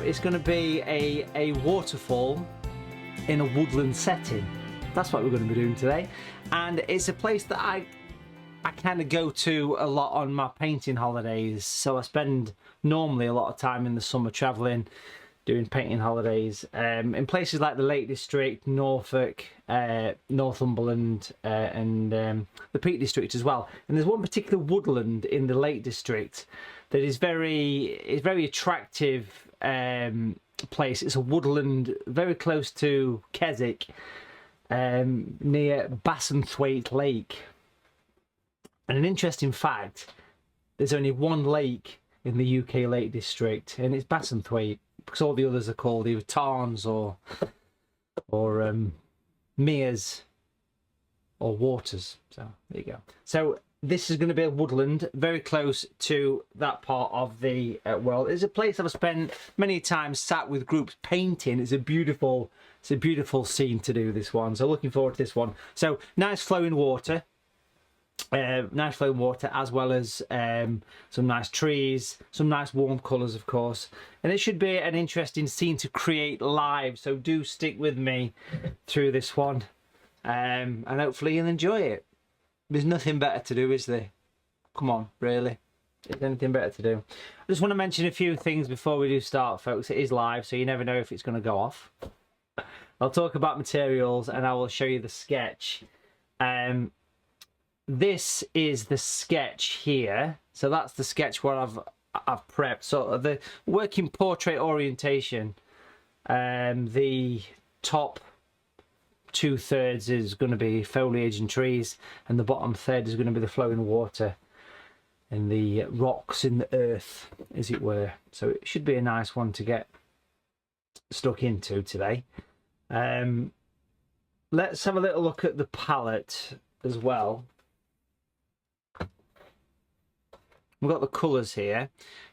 it's going to be a waterfall in a woodland setting. That's what we're going to be doing today, and it's a place that I kind of go to a lot on my painting holidays. So I spend normally a lot of time in the summer travelling, doing painting holidays in places like the Lake District, Norfolk, Northumberland, and the Peak District as well. And there's one particular woodland in the Lake District that is very attractive place. It's a woodland very close to Keswick, near Bassenthwaite Lake. And an interesting fact, there's only one lake in the UK Lake District, and it's Bassenthwaite, because all the others are called either Tarns or Meres or Waters. So there you go. So this is going to be a woodland very close to that part of the world. It's a place I've spent many times sat with groups painting. It's a beautiful scene to do this one. So looking forward to this one. So nice flowing water. As well as some nice trees, some nice warm colours, of course, and it should be an interesting scene to create live, so do stick with me through this one, and hopefully you'll enjoy it. There's nothing better to do, is there? Come on, really, is there anything better to do? I just want to mention a few things before we do start, folks. It is live, so you never know if it's going to go off. I'll talk about materials and I will show you the sketch. This is the sketch here, so that's the sketch what I've prepped. So the working portrait orientation, the top 2/3 is going to be foliage and trees, and the bottom third is going to be the flowing water and the rocks in the earth, as it were. So it should be a nice one to get stuck into today. Let's have a little look at the palette as well. We've got the colours here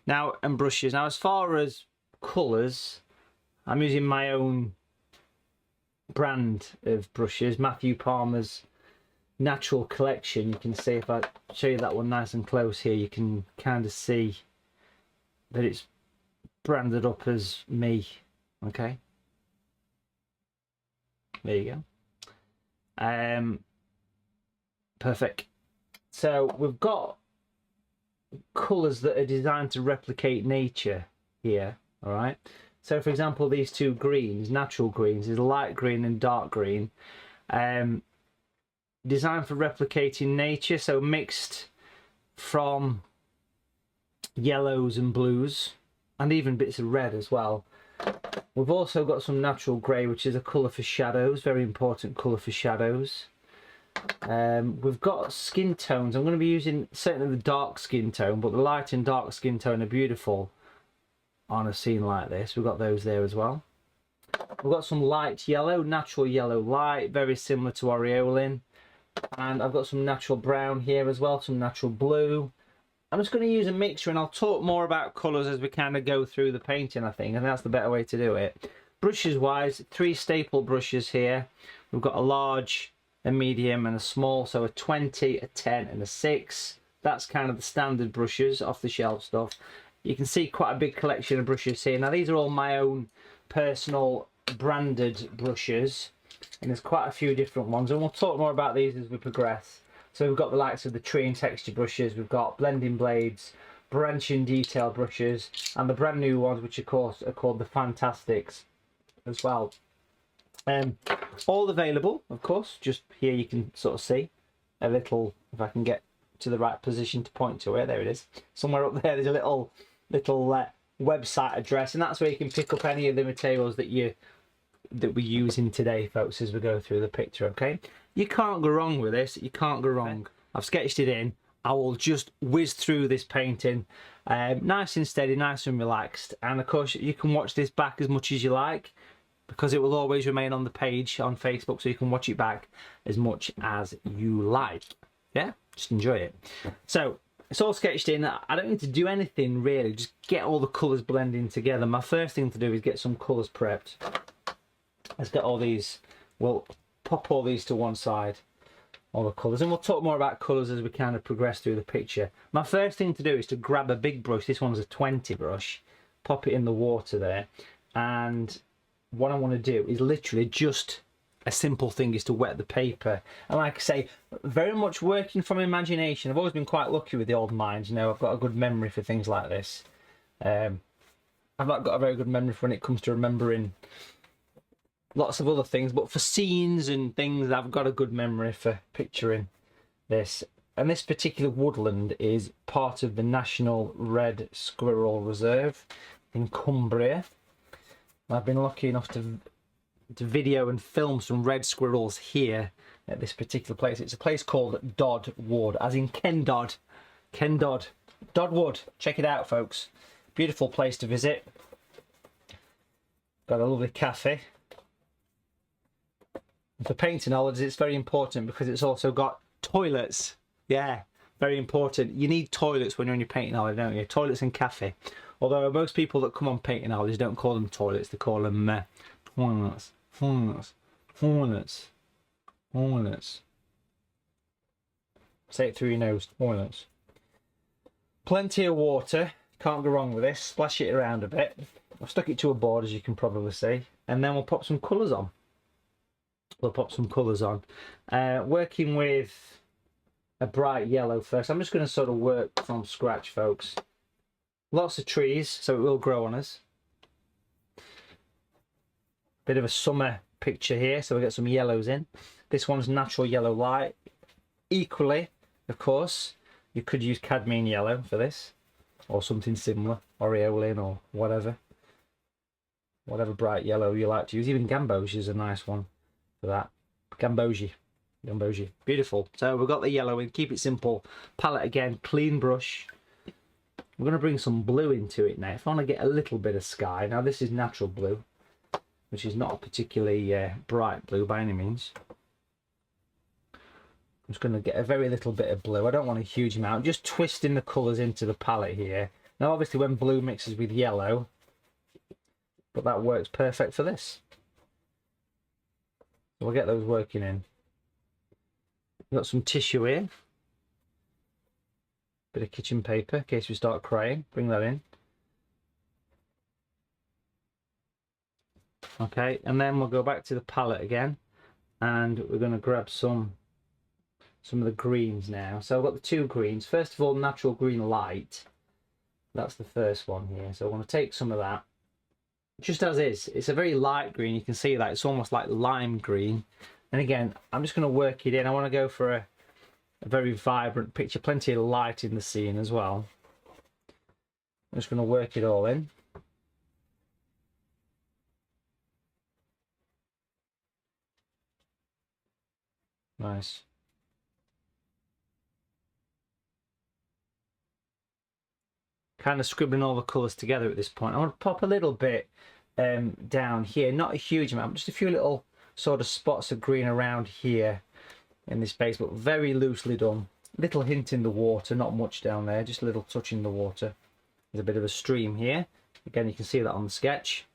now and brushes. Now, as far as colours, I'm using my own brand of brushes, Matthew Palmer's Natural Collection. You can see, if I show you that one nice and close here, you can kind of see that it's branded up as me. Okay, there you go. Perfect. So we've got colours that are designed to replicate nature here. All right, so for example, these two greens, natural greens, is light green and dark green, designed for replicating nature, so mixed from yellows and blues and even bits of red as well. We've also got some natural grey, which is a colour for shadows, very important colour for shadows. We've got skin tones. I'm going to be using certainly the dark skin tone, but the light and dark skin tone are beautiful on a scene like this. We've got those there as well. We've got some light yellow, natural yellow light, very similar to aureolin, and I've got some natural brown here as well, some natural blue. I'm just going to use a mixture, and I'll talk more about colours as we kind of go through the painting, I think, and that's the better way to do it. Brushes wise, 3 staple brushes here. We've got a large, a medium and a small, so a 20, a 10 and a 6. That's kind of the standard brushes, off the shelf stuff. You can see quite a big collection of brushes here. Now these are all my own personal branded brushes, and there's quite a few different ones, and we'll talk more about these as we progress. So we've got the likes of the tree and texture brushes, we've got blending blades, branching detail brushes, and the brand new ones, which of course are called the Fantastics as well. All available, of course. Just here you can sort of see a little, if I can get to the right position to point to it, there it is, somewhere up there. There's a little website address, and that's where you can pick up any of the materials that we're using today, folks, as we go through the picture. Okay, you can't go wrong with this. You can't go wrong. I've sketched it in. I will just whiz through this painting, nice and steady, nice and relaxed, and of course you can watch this back as much as you like, because it will always remain on the page on Facebook, so you can watch it back as much as you like. Yeah, just enjoy it. So it's all sketched in. I don't need to do anything really, just get all the colours blending together. My first thing to do is get some colours prepped. Let's get all these, we'll pop all these to one side, all the colours, and we'll talk more about colours as we kind of progress through the picture. My first thing to do is to grab a big brush. This one's a 20 brush, pop it in the water there, and what I want to do is literally just a simple thing is to wet the paper. And like I say, very much working from imagination. I've always been quite lucky with the old minds, you know, I've got a good memory for things like this. I've not got a very good memory for when it comes to remembering lots of other things, but for scenes and things I've got a good memory for picturing this. And this particular woodland is part of the National Red Squirrel Reserve in Cumbria. I've been lucky enough to video and film some red squirrels here at this particular place. It's a place called Dodd Wood, as in Ken Dodd. Ken Dodd. Dodd Wood. Check it out, folks. Beautiful place to visit. Got a lovely cafe. And for painting holidays, it's very important because it's also got toilets. Yeah, very important. You need toilets when you're on your painting holiday, don't you? Toilets and cafe. Although most people that come on painting holidays don't call them toilets, they call them toilets. Toilets. Toilets. Toilets. Say it through your nose. Toilets. Plenty of water. Can't go wrong with this. Splash it around a bit. I've stuck it to a board, as you can probably see. And then we'll pop some colours on. Working with a bright yellow first. I'm just going to sort of work from scratch, folks. Lots of trees, so it will grow on us. Bit of a summer picture here, so we get some yellows in. This one's natural yellow light. Equally, of course, you could use cadmium yellow for this, or something similar, aureolin or whatever. Whatever bright yellow you like to use. Even gamboge is a nice one for that. Gamboge. Beautiful. So we've got the yellow in. Keep it simple. Palette again. Clean brush. We're going to bring some blue into it now. If I want to get a little bit of sky. Now this is natural blue, which is not a particularly bright blue by any means. I'm just going to get a very little bit of blue. I don't want a huge amount. Just twisting the colours into the palette here. Now obviously when blue mixes with yellow, but that works perfect for this. So we'll get those working in. We've got some tissue here. Bit of kitchen paper in case we start crying. Bring that in. Okay, and then we'll go back to the palette again, and we're going to grab some of the greens now. So I've got the two greens. First of all, natural green light. That's the first one here. So I want to take some of that. Just as is. It's a very light green. You can see that. It's almost like lime green. And again, I'm just going to work it in. I want to go for a very vibrant picture. Plenty of light in the scene as well. I'm just going to work it all in. Nice. Kind of scribbling all the colours together at this point. I want to pop a little bit down here, not a huge amount, just a few little sort of spots of green around here in this base, but very loosely done. Little hint in the water, not much down there, just a little touch in the water. There's a bit of a stream here. Again, you can see that on the sketch.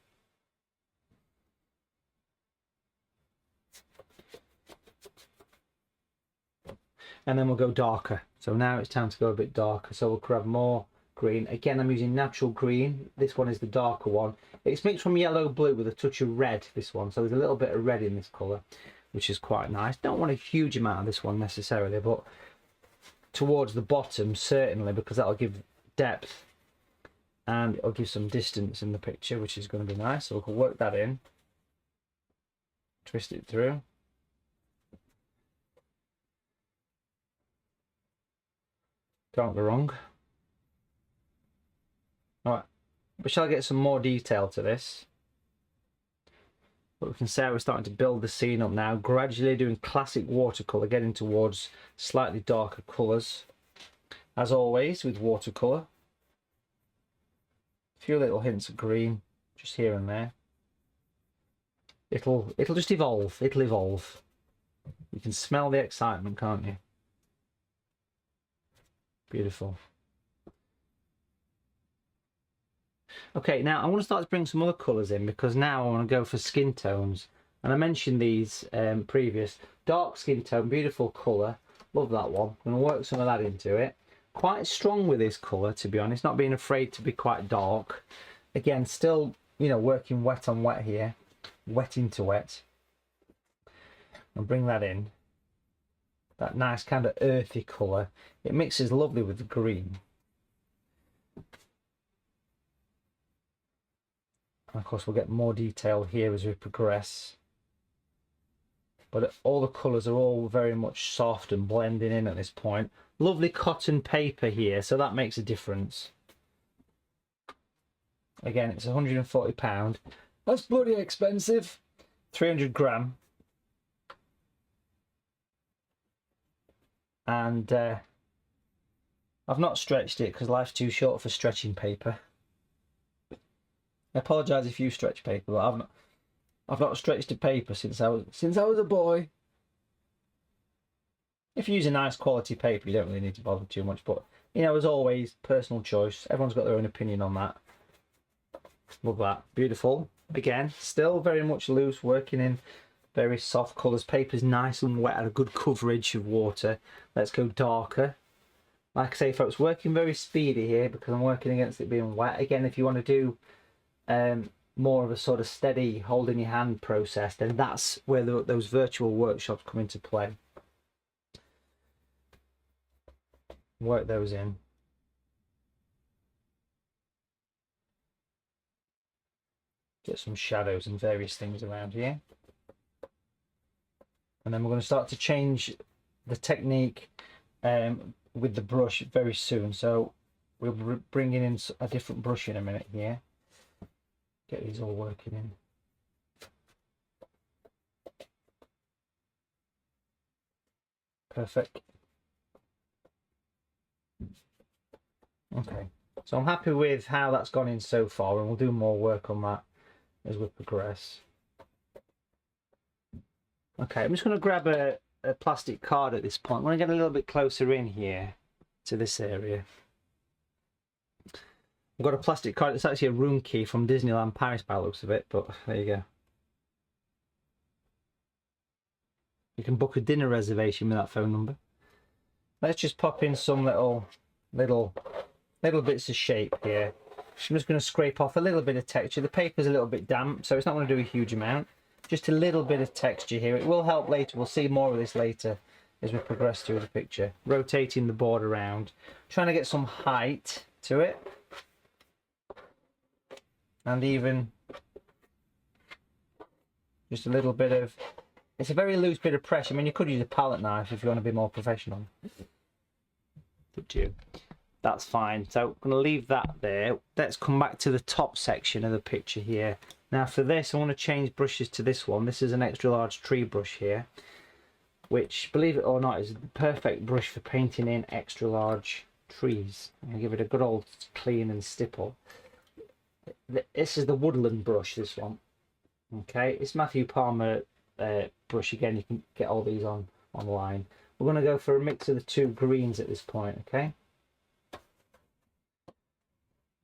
And then we'll go darker. So now it's time to go a bit darker. So we'll grab more green. Again, I'm using natural green. This one is the darker one. It's mixed from yellow, blue with a touch of red, this one. So there's a little bit of red in this colour, which is quite nice. Don't want a huge amount of this one necessarily, but towards the bottom, certainly, because that'll give depth and it'll give some distance in the picture, which is going to be nice. So we can work that in. Twist it through. Can't go wrong. Alright, but shall I get some more detail to this? But we can say we're starting to build the scene up now, gradually doing classic watercolour, getting towards slightly darker colours. As always with watercolour. A few little hints of green, just here and there. It'll just evolve, it'll evolve. You can smell the excitement, can't you? Beautiful. Okay, now I want to start to bring some other colours in, because now I want to go for skin tones. And I mentioned these previous. Dark skin tone, beautiful colour. Love that one. I'm going to work some of that into it. Quite strong with this colour, to be honest. Not being afraid to be quite dark. Again, still, you know, working wet on wet here, wet into wet. And bring that in. That nice kind of earthy colour. It mixes lovely with the green. And of course we'll get more detail here as we progress. But all the colours are all very much soft and blending in at this point. Lovely cotton paper here, so that makes a difference. Again, it's £140. That's bloody expensive. 300 gram. And I've not stretched it because life's too short for stretching paper. I apologise if you stretch paper, but I've not stretched a paper since I was a boy. If you use a nice quality paper, you don't really need to bother too much. But you know, as always, personal choice. Everyone's got their own opinion on that. Love that. Beautiful. Again, still very much loose, working in very soft colours. Paper's nice and wet, a good coverage of water. Let's go darker. Like I say, folks, working very speedy here because I'm working against it being wet. Again, if you want to do more of a sort of steady holding your hand process, then that's where those virtual workshops come into play. Work those in. Get some shadows and various things around here. And then we're going to start to change the technique with the brush very soon. So we'll be bringing in a different brush in a minute here. Get these all working in. Perfect. Okay, so I'm happy with how that's gone in so far, and we'll do more work on that as we progress. Okay, I'm just going to grab a plastic card at this point. I'm going to get a little bit closer in here to this area. I've got a plastic card. It's actually a room key from Disneyland Paris by the looks of it, but there you go. You can book a dinner reservation with that phone number. Let's just pop in some little bits of shape here. I'm just going to scrape off a little bit of texture. The paper's a little bit damp, so it's not going to do a huge amount. Just a little bit of texture here. It will help later. We'll see more of this later as we progress through the picture. Rotating the board around, trying to get some height to it. And even just a little bit of, it's a very loose bit of pressure. I mean, you could use a palette knife if you want to be more professional. Up to you. That's fine. So I'm going to leave that there. Let's come back to the top section of the picture here. Now for this, I want to change brushes to this one. This is an extra large tree brush here, which, believe it or not, is the perfect brush for painting in extra large trees. I'm going to give it a good old clean and stipple. This is the Woodland brush, this one. Okay, it's Matthew Palmer brush. Again, you can get all these online. We're going to go for a mix of the two greens at this point, okay?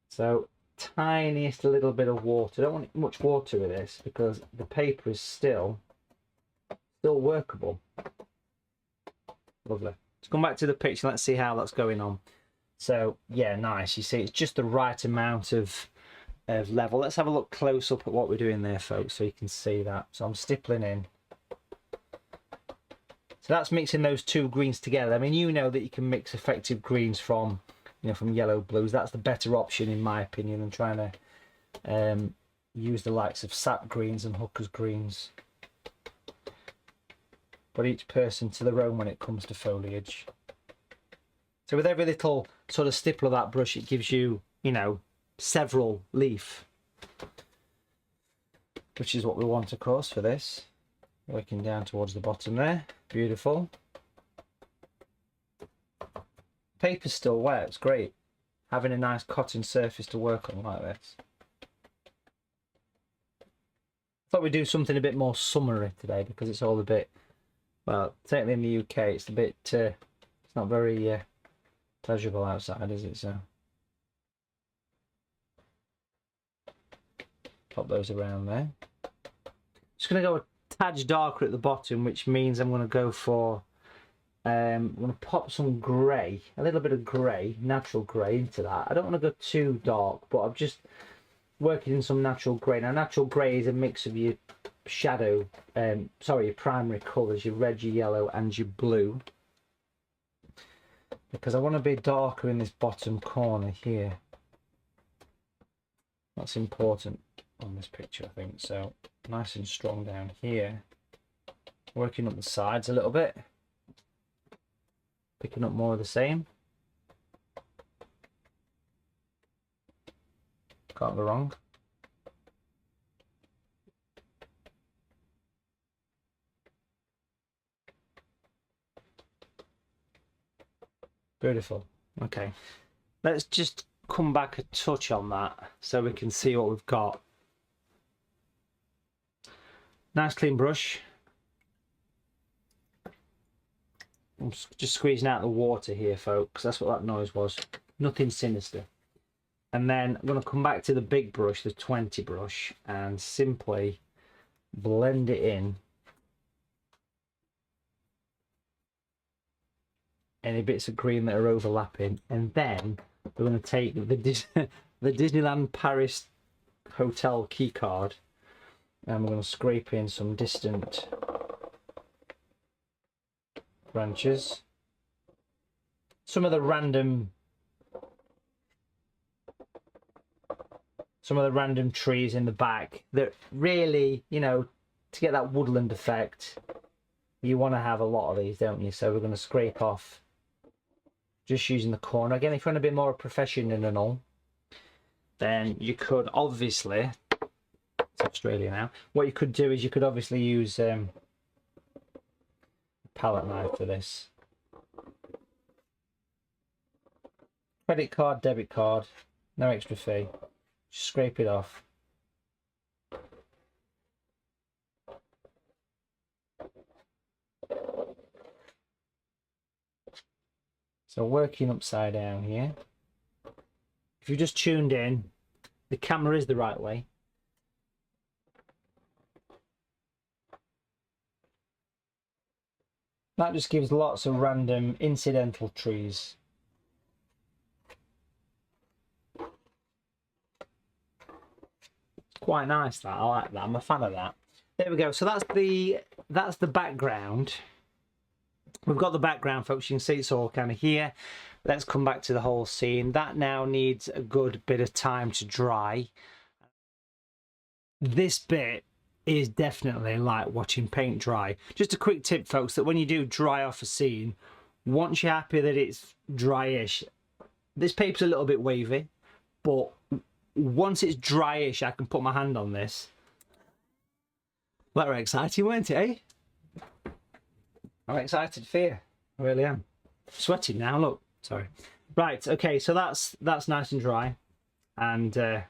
So, tiniest little bit of water. Don't want much water with this because the paper is still workable. Lovely. Let's come back to the picture. Let's see how that's going on. So, yeah, nice. You see, it's just the right amount of level. Let's have a look close up at what we're doing there, folks, so you can see that. So I'm stippling in. So that's mixing those two greens together. I mean, you know that you can mix effective greens from, you know, from yellow blues. That's the better option in my opinion than trying to use the likes of sap greens and hookers greens. But each person to their own when it comes to foliage. So with every little sort of stipple of that brush, it gives you, you know, several leaf, which is what we want, of course, for this. Working down towards the bottom there. Beautiful. Paper's still wet. It's great having a nice cotton surface to work on like this. Thought we'd do something a bit more summery today because it's all a bit, well, certainly in the UK it's a bit it's not very pleasurable outside, is it? So pop those around there. Just going to go a tad darker at the bottom, which means I'm going to go for I'm going to pop some grey, a little bit of grey, natural grey into that. I don't want to go too dark, but working in some natural grey. Now natural grey is a mix of your shadow, your primary colours, your red, your yellow and your blue. Because I want to be darker in this bottom corner here. That's important on this picture, I think. So nice and strong down here. Working up the sides a little bit. Picking up more of the same. Can't go wrong. Beautiful. Okay, let's just come back a touch on that so we can see what we've got. Nice clean brush. I'm just squeezing out the water here, folks. That's what that noise was. Nothing sinister. And then I'm going to come back to the big brush, the 20 brush, and simply blend it in. Any bits of green that are overlapping, and then we're going to take the Disneyland Paris hotel key card, and we're going to scrape in some distant branches, some of the random trees in the back that really, you know, to get that woodland effect, you want to have a lot of these, don't you? So we're going to scrape off just using the corner. Again, if you want a bit more professional, then you could obviously, it's Australia now, what you could do is you could obviously use a palette knife for this. Credit card, debit card, no extra fee. Just scrape it off. So working upside down here. If you just tuned in, the camera is the right way. That just gives lots of random incidental trees. Quite nice, that. I like that. I'm a fan of that. There we go. So that's the background. We've got the background, folks. You can see it's all kind of here. Let's come back to the whole scene. That now needs a good bit of time to dry. This bit is definitely like watching paint dry. Just a quick tip, folks, that when you do dry off a scene, once you're happy that it's dryish, this paper's a little bit wavy, but once it's dryish, I can put my hand on this. That was exciting, weren't it, eh? I'm excited for you. I really am. Sweating now, look. Sorry. Right, okay, so that's nice and dry. And we're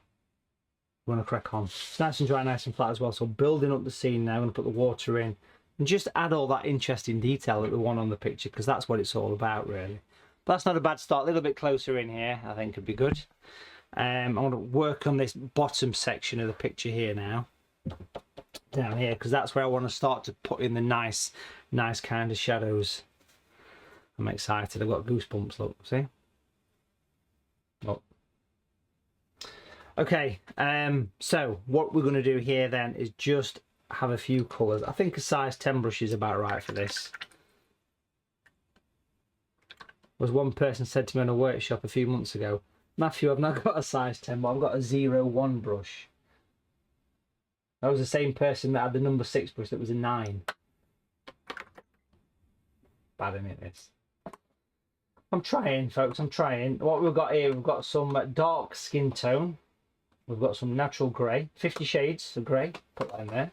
going to crack on. It's nice and dry, nice and flat as well. So building up the scene now, I'm going to put the water in. And just add all that interesting detail that we want on the picture, because that's what it's all about, really. But that's not a bad start. A little bit closer in here, I think, would be good. I want to work on this bottom section of the picture here now. Down here, because that's where I want to start to put in the nice kind of shadows. I'm excited. I've got goosebumps, look, see? Look. Okay, so what we're going to do here then is just have a few colours. I think a size 10 brush is about right for this. Was one person said to me on a workshop a few months ago, Matthew, I've not got a size 10, but I've got a 01 brush. That was the same person that had the number 6 brush that was a 9. Bad, isn't it, this? I'm trying, folks, I'm trying. What we've got here, we've got some dark skin tone. We've got some natural grey, 50 shades of grey, put that in there.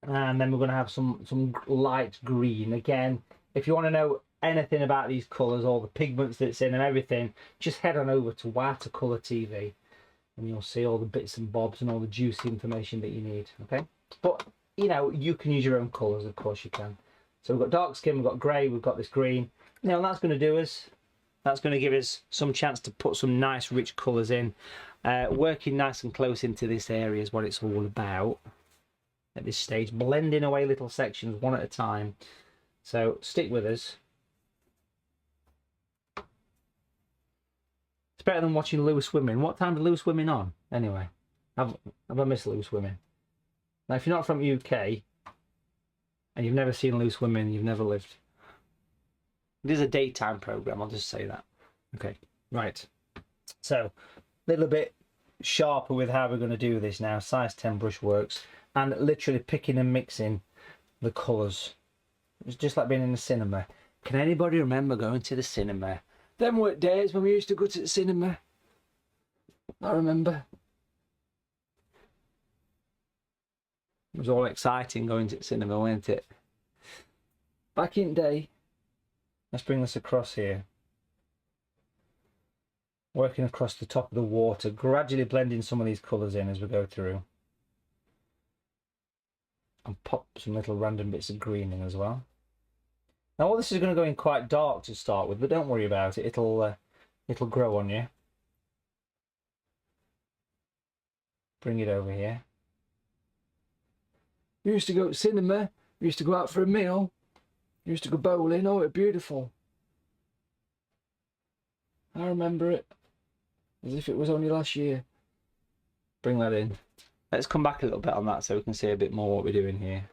And then we're going to have some light green. Again, if you want to know anything about these colours, all the pigments that's in and everything, just head on over to Watercolour TV. And you'll see all the bits and bobs and all the juicy information that you need, okay? But, you know, you can use your own colours, of course you can. So we've got dark skin, we've got grey, we've got this green. You know, and that's going to do us. That's going to give us some chance to put some nice, rich colours in. Working nice and close into this area is what it's all about at this stage. Blending away little sections one at a time. So stick with us. It's better than watching Lewis swimming. What time did Lewis swimming on? Anyway, have I missed loose women? Now, if you're not from UK and you've never seen loose women, you've never lived. It is a daytime program. I'll just say that. Okay, right. So, a little bit sharper with how we're going to do this now. Size 10 brush works, and literally picking and mixing the colours. It's just like being in the cinema. Can anybody remember going to the cinema? Them were days when we used to go to the cinema. I remember. It was all exciting going to the cinema, wasn't it? Back in day. Let's bring this across here. Working across the top of the water, gradually blending some of these colours in as we go through. And pop some little random bits of green in as well. Now all this is going to go in quite dark to start with, but don't worry about it. It'll grow on you. Bring it over here. We used to go to cinema. We used to go out for a meal. We used to go bowling. Oh, it's beautiful. I remember it as if it was only last year. Bring that in. Let's come back a little bit on that so we can see a bit more what we're doing here.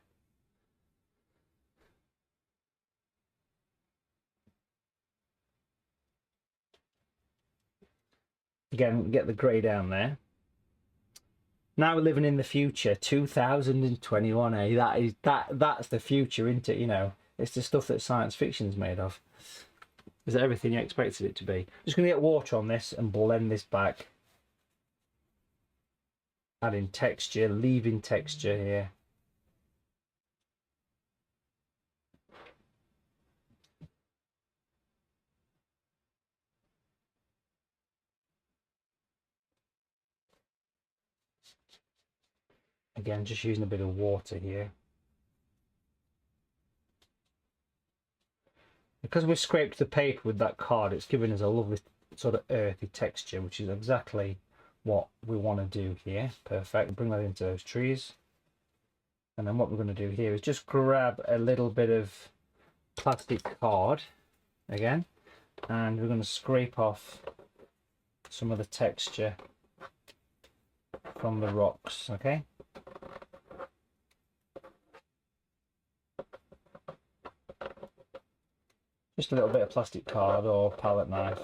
Again, get the grey down there. Now we're living in the future, 2021, eh? That's the future, isn't it? You know, it's the stuff that science fiction's made of. Is everything you expected it to be? Just going to get water on this and blend this back. Adding texture, leaving texture here. Again, just using a bit of water here. Because we scraped the paper with that card, it's giving us a lovely sort of earthy texture, which is exactly what we want to do here. Perfect. Bring that into those trees. And then what we're going to do here is just grab a little bit of plastic card again, and we're going to scrape off some of the texture from the rocks, okay? Just a little bit of plastic card or palette knife.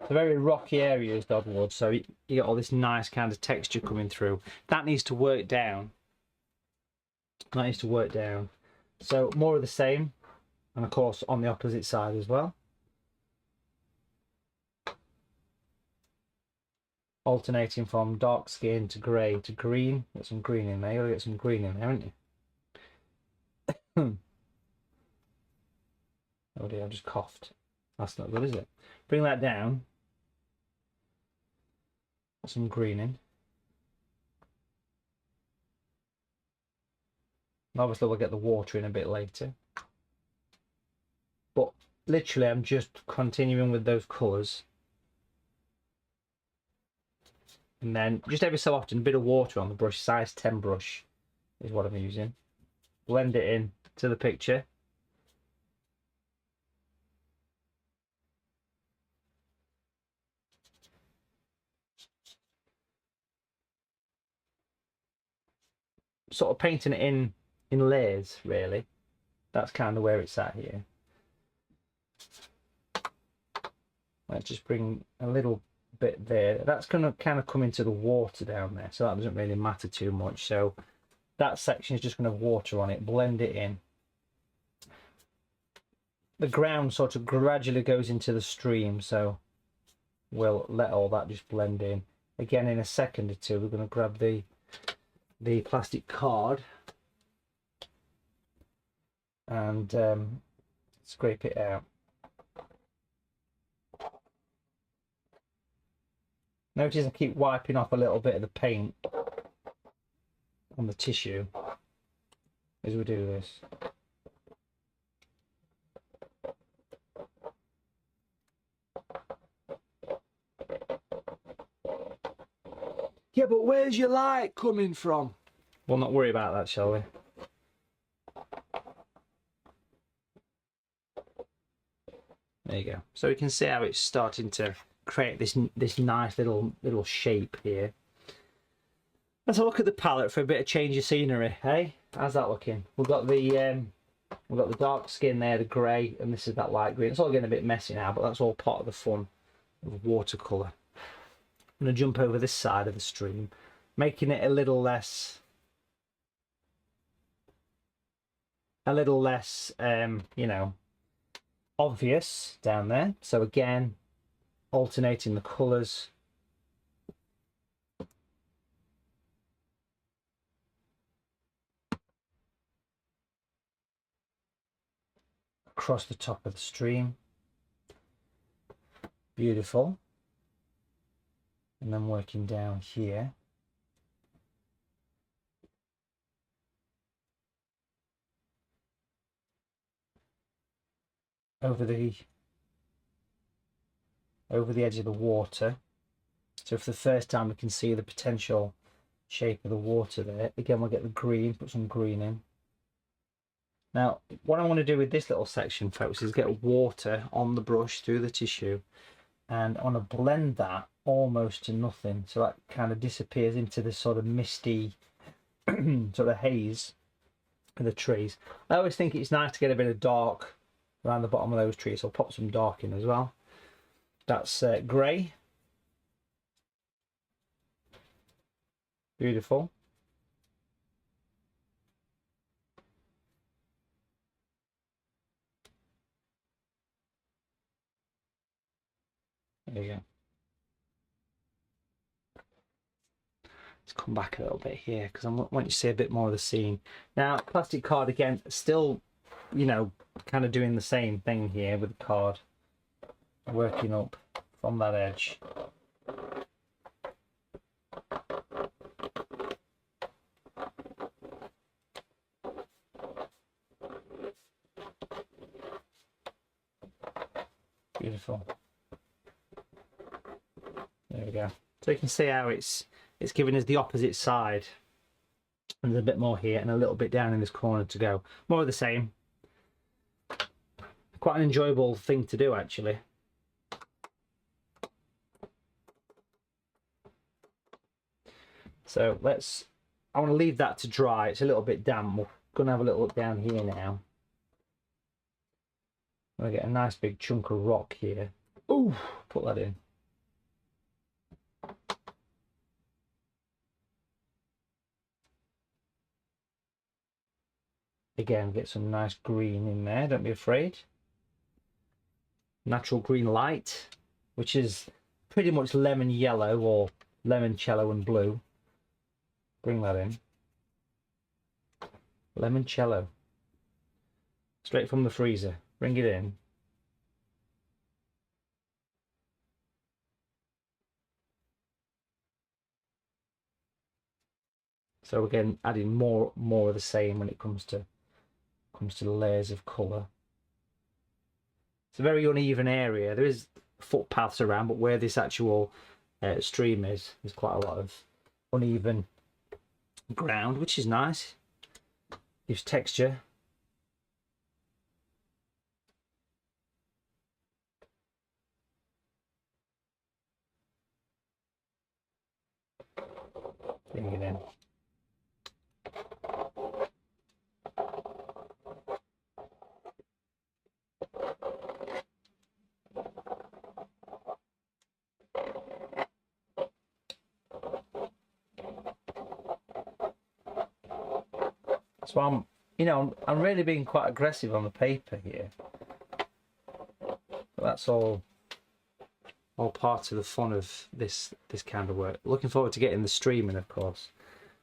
It's a very rocky area is Dodwood, so you get all this nice kind of texture coming through. That needs to work down. That needs to work down. So more of the same, and of course on the opposite side as well. Alternating from dark skin to grey to green. Get some green in there. You'll get some green in there, haven't you? Oh dear, I just coughed. That's not good, is it? Bring that down. Put some green in. Obviously we'll get the water in a bit later. But literally I'm just continuing with those colours. And then just every so often a bit of water on the brush, size 10 brush is what I'm using. Blend it in to the picture. Sort of painting it in layers, really. That's kind of where it's at here. Let's just bring a little bit there. That's going to kind of come into the water down there, so that doesn't really matter too much. So that section is just going to have water on it. Blend it in. The ground sort of gradually goes into the stream, so we'll let all that just blend in. Again, in a second or two, we're going to grab the plastic card and scrape it out. Notice I keep wiping off a little bit of the paint on the tissue as we do this. Yeah, but where's your light coming from? We'll not worry about that, shall we? There you go. So you can see how it's starting to create this nice little shape here. Let's have a look at the palette for a bit of change of scenery. Hey, how's that looking? We've got the dark skin there, the grey, and this is that light green. It's all getting a bit messy now, but that's all part of the fun of watercolour. I'm going to jump over this side of the stream, making it a little less, you know, obvious down there. So again, alternating the colours. Across the top of the stream. Beautiful. And then working down here. Over the edge of the water. So for the first time we can see the potential shape of the water there. Again, we'll get the green, put some green in. Now, what I want to do with this little section, folks, is get water on the brush through the tissue, and I want to blend that almost to nothing, so that kind of disappears into this sort of misty sort of haze of the trees. I always think it's nice to get a bit of dark around the bottom of those trees, so I'll pop some dark in as well. That's grey. Beautiful. There you go. Let's come back a little bit here because I want you to see a bit more of the scene. Now, plastic card again, still, you know, kind of doing the same thing here with the card, working up from that edge. Beautiful. There we go. So you can see how it's giving us the opposite side. And there's a bit more here and a little bit down in this corner to go. More of the same. Quite an enjoyable thing to do, actually. So I want to leave that to dry. It's a little bit damp. We're going to have a little look down here now. I'm going to get a nice big chunk of rock here. Ooh, put that in. Again, get some nice green in there, don't be afraid. Natural green light, which is pretty much lemon yellow or limoncello and blue. Bring that in. Limoncello. Straight from the freezer. Bring it in. So again, adding more of the same when it comes to the layers of colour. It's a very uneven area. There is footpaths around, but where this actual stream is, there's quite a lot of uneven ground, which is nice. Gives texture. Bring it in. So I'm really being quite aggressive on the paper here. But that's all part of the fun of this kind of work. Looking forward to getting the streaming, of course.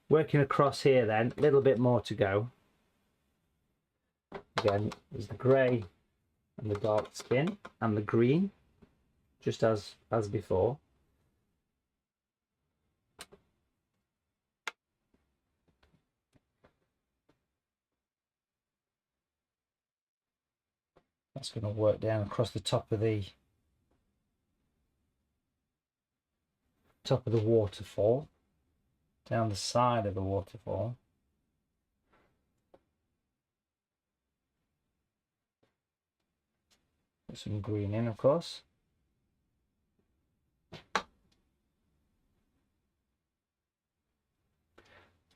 Working across here then, a little bit more to go. Again, there's the grey and the dark skin and the green, just as before. That's going to work down across the top of the waterfall, down the side of the waterfall. Put some green in, of course.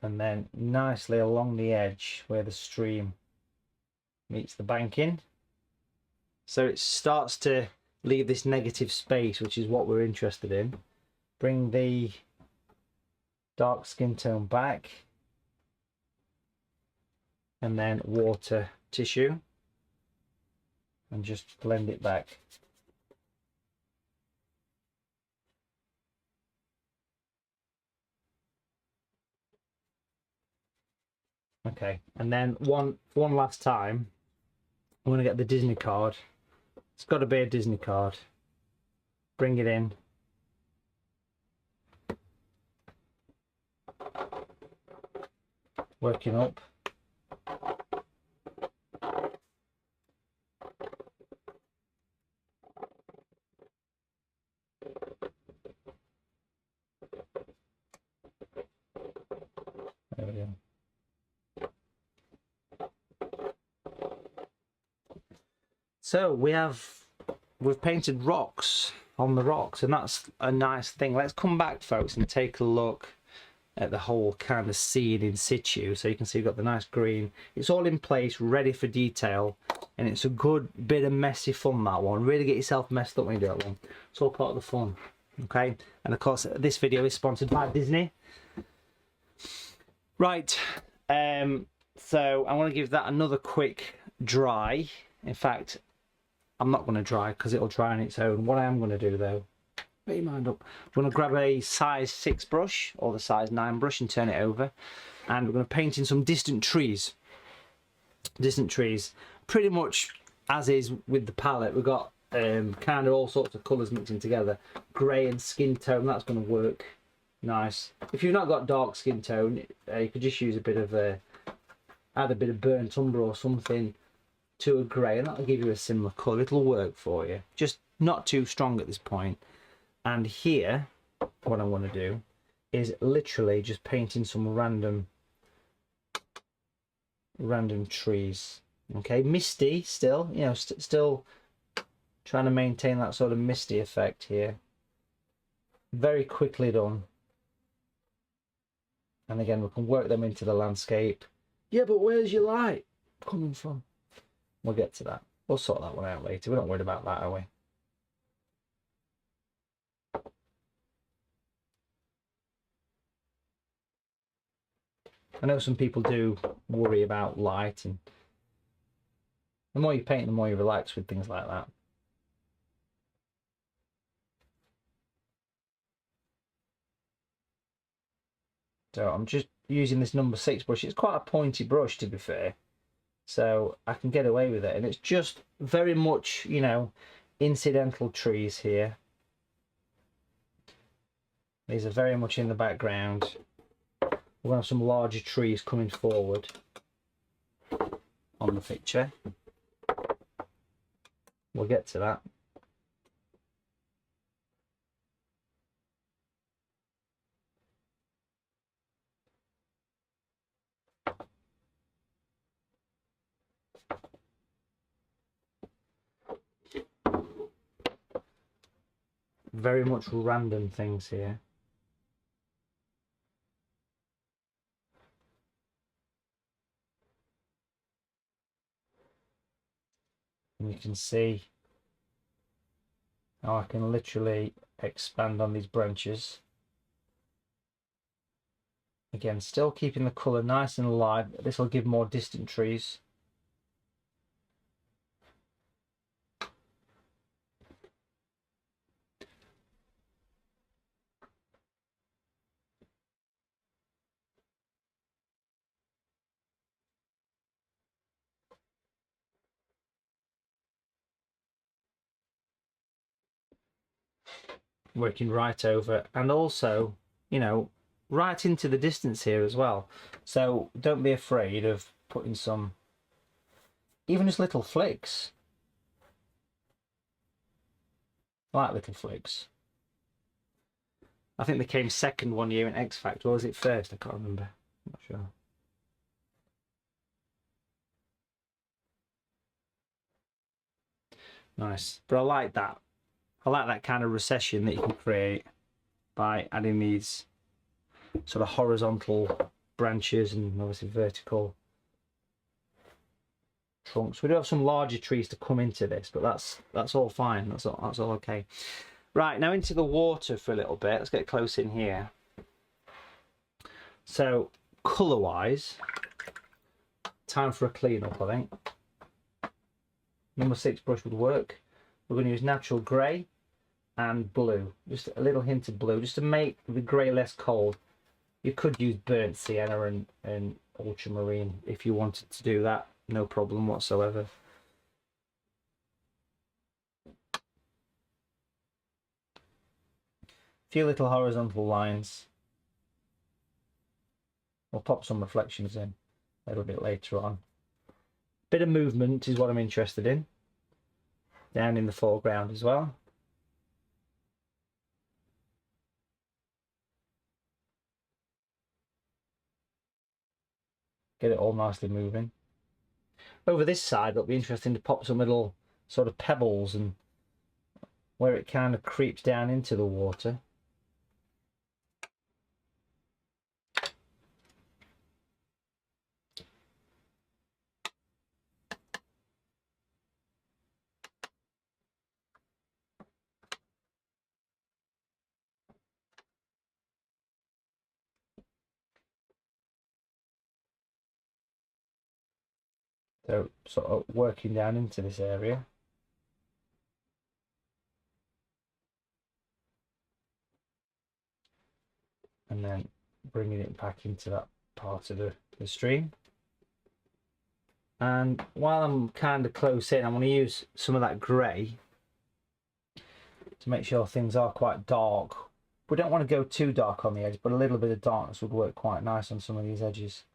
And then nicely along the edge where the stream meets the banking. So it starts to leave this negative space, which is what we're interested in. Bring the dark skin tone back. And then water tissue. And just blend it back. Okay, and then one last time, I'm going to get the Disney card. It's got to be a Disney card. Bring it in. Working up. There we go. So we've painted rocks on the rocks, and that's a nice thing. Let's come back, folks, and take a look at the whole kind of scene in situ. So you can see we've got the nice green. It's all in place, ready for detail, and it's a good bit of messy fun, that one. Really get yourself messed up when you do that one. It's all part of the fun, okay? And of course, this video is sponsored by Disney. Right, so I want to give that another quick dry. In fact, I'm not going to dry because it'll dry on its own. What I am going to do though, put your mind up, I'm going to grab a size 6 brush or the size 9 brush and turn it over, and we're going to paint in some distant trees. Distant trees, pretty much as is with the palette. We've got kind of all sorts of colours mixing together. Grey and skin tone, that's going to work nice. If you've not got dark skin tone, you could just use a bit of add a bit of burnt umber or something to a grey, and that'll give you a similar colour. It'll work for you, just not too strong at this point. And here, what I want to do is literally just painting some random trees. Okay, misty still, you know, still trying to maintain that sort of misty effect here. Very quickly done. And again, we can work them into the landscape. Yeah, but where's your light coming from? We'll get to that. We'll sort that one out later. We're not worried about that, are we? I know some people do worry about light, and the more you paint, the more you relax with things like that. So I'm just using this number 6 brush. It's quite a pointy brush, to be fair, so I can get away with it. And it's just very much, you know, incidental trees here. These are very much in the background. We're going to have some larger trees coming forward on the picture. We'll get to that. Very much random things here. And you can see how I can literally expand on these branches. Again, still keeping the colour nice and light. This will give more distant trees. Working right over, and also, you know, right into the distance here as well. So don't be afraid of putting some, even just little flicks. I like little flicks. I think they came second one year in X Factor, or was it first? I can't remember. I'm not sure. Nice. But I like that. I like that kind of recession that you can create by adding these sort of horizontal branches and obviously vertical trunks. We do have some larger trees to come into this, but that's all fine. That's all okay. Right, now into the water for a little bit. Let's get close in here. So colour wise, time for a clean up, I think. Number 6 brush would work. We're going to use natural grey and blue, just a little hint of blue, just to make the grey less cold. You could use burnt sienna and ultramarine if you wanted to do that, no problem whatsoever. A few little horizontal lines. We'll pop some reflections in a little bit later on. Bit of movement is what I'm interested in, down in the foreground as well. Get it all nicely moving. Over this side, it'll be interesting to pop some little sort of pebbles and where it kind of creeps down into the water. So sort of working down into this area. And then bringing it back into that part of the stream. And while I'm kind of close in, I'm going to use some of that grey to make sure things are quite dark. We don't want to go too dark on the edge, but a little bit of darkness would work quite nice on some of these edges.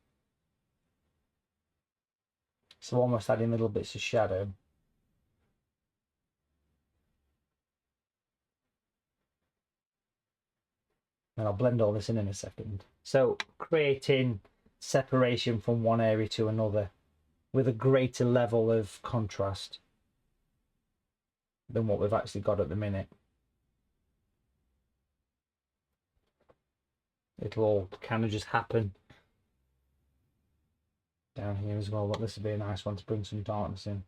So almost adding little bits of shadow. And I'll blend all this in a second. So creating separation from one area to another with a greater level of contrast than what we've actually got at the minute. It'll all kind of just happen down here as well. But this would be a nice one to bring some darkness in.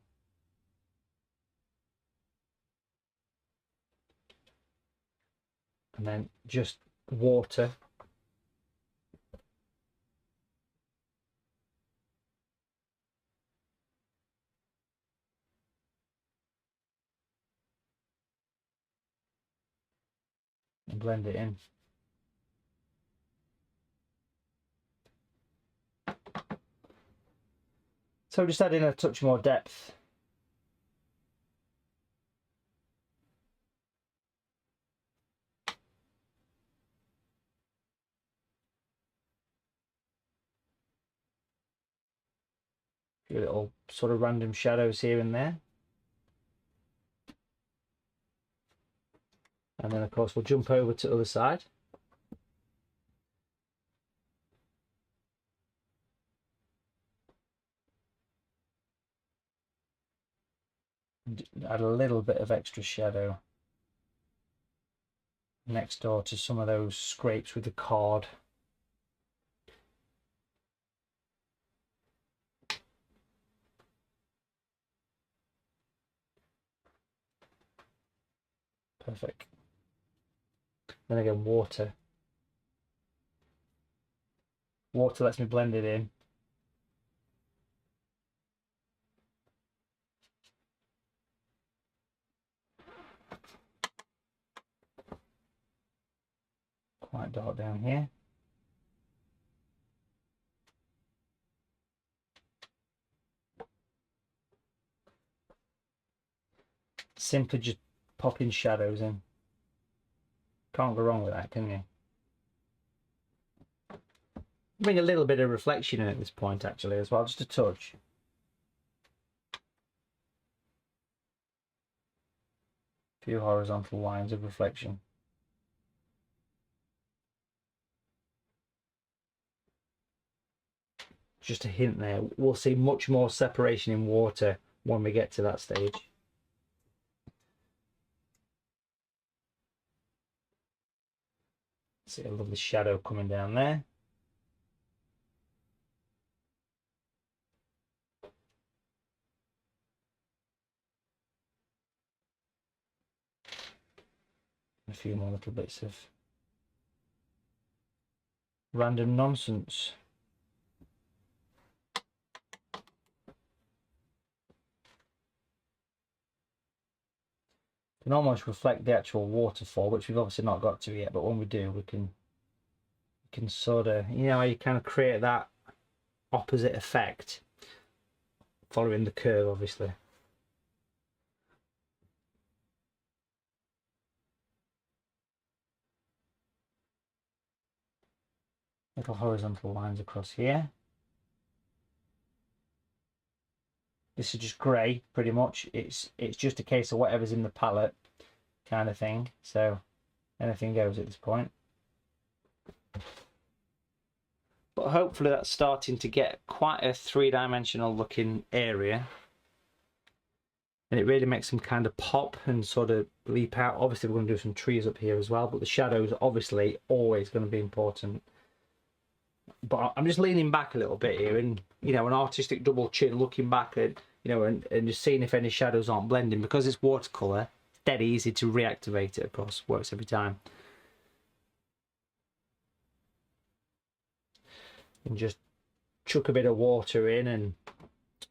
And then just water. And blend it in. So just adding a touch more depth. A few little sort of random shadows here and there. And then of course we'll jump over to the other side. Add a little bit of extra shadow next door to some of those scrapes with the card. Perfect. Then again, water. Water lets me blend it in. Quite dark down here. Simply just popping shadows in. Can't go wrong with that, can you? Bring a little bit of reflection in at this point actually as well, just a touch. A few horizontal lines of reflection. Just a hint there. We'll see much more separation in water when we get to that stage. See a lovely shadow coming down there. A few more little bits of random nonsense. Can almost reflect the actual waterfall, which we've obviously not got to yet, but when we do, we can sort of, you know, you kind of create that opposite effect following the curve, obviously. Little horizontal lines across here. This is just grey, pretty much. It's just a case of whatever's in the palette kind of thing. So anything goes at this point. But hopefully that's starting to get quite a three-dimensional looking area. And it really makes them kind of pop and sort of leap out. Obviously we're going to do some trees up here as well, but the shadows are obviously always going to be important. But I'm just leaning back a little bit here, and you know, an artistic double chin, looking back at, you know, and just seeing if any shadows aren't blending. Because it's watercolour, it's dead easy to reactivate it. Of course, works every time. And just chuck a bit of water in and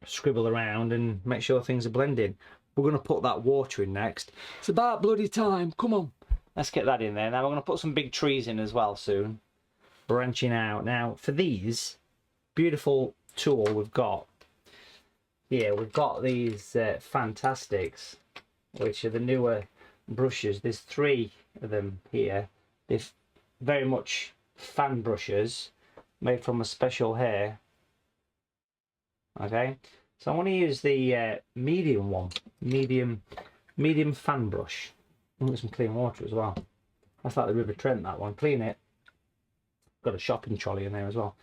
scribble around and make sure things are blending. We're going to put that water in next. It's about bloody time. Come on, let's get that in there. Now we're going to put some big trees in as well soon. Branching out. Now for these beautiful tool we've got here, we've got these Fantastics, which are the newer brushes. There's 3 of them here. They're very much fan brushes made from a special hair. Okay, so I want to use the medium one, medium fan brush. I'm going to get some clean water as well. That's like the River Trent, that one. Clean it. Got a shopping trolley in there as well.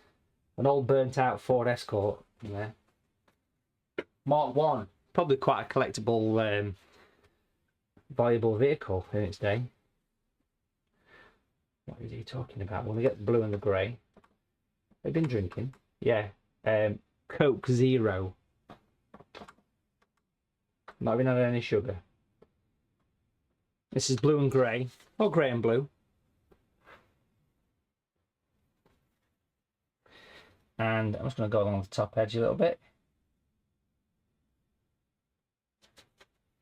An old burnt out Ford Escort in there. Mark 1. Probably quite a collectible, valuable vehicle in its day. What is he talking about? Well, we get the blue and the grey. They've been drinking. Yeah. Coke Zero. Not even had any sugar. This is blue and grey. Or grey and blue. And I'm just going to go along the top edge a little bit.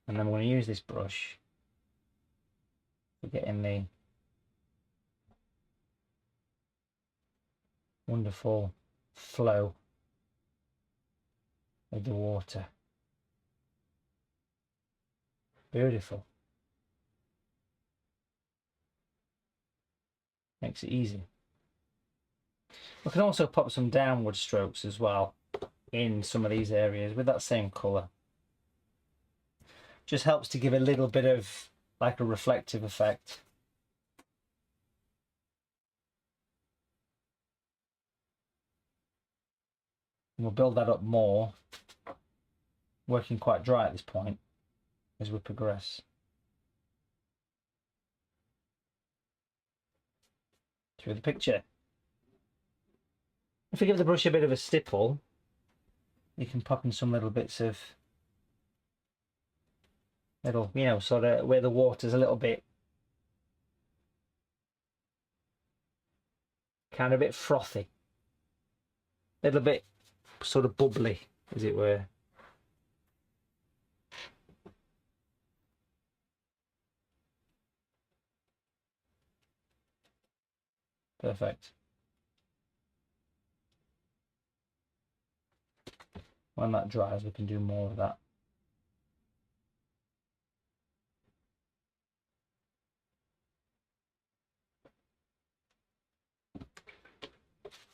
And then we're going to use this brush to get in the wonderful flow of the water. Beautiful. Makes it easy. We can also pop some downward strokes as well in some of these areas with that same colour. Just helps to give a little bit of like a reflective effect. And we'll build that up more, working quite dry at this point as we progress. Through the picture. If you give the brush a bit of a stipple, you can pop in some little bits of little, you know, sort of where the water's a little bit kind of a bit frothy, a little bit sort of bubbly, as it were. Perfect. When that dries, we can do more of that.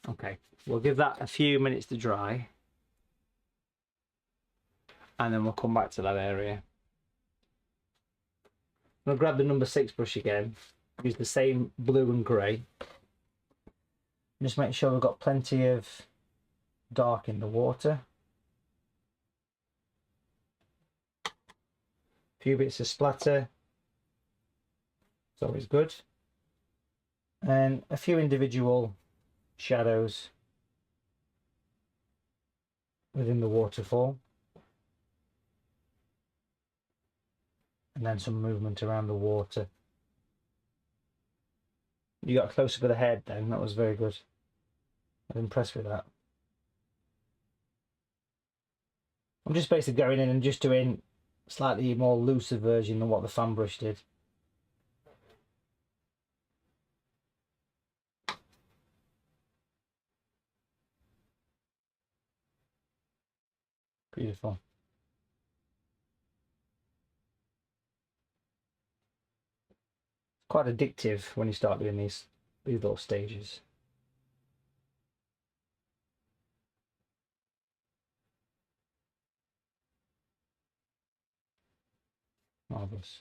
Okay, we'll give that a few minutes to dry, and then we'll come back to that area. I'm going to grab the number 6 brush again, use the same blue and grey. Just make sure we've got plenty of dark in the water. A few bits of splatter. It's always good. and a few individual shadows within the waterfall, and then some movement around the water. You got a close up of the head then, that was very good. I'm impressed with that. I'm just basically going in and just doing slightly more looser version than what the fan brush did. Beautiful. Quite addictive when you start doing these little stages. Marvelous.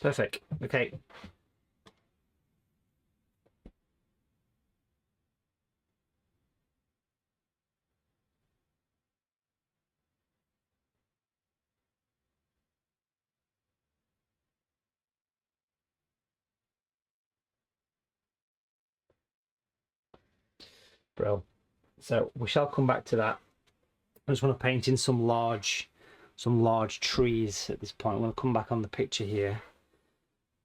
Perfect. Okay. Bro. So we shall come back to that. I just want to paint in some large trees at this point. I'm going to come back on the picture here.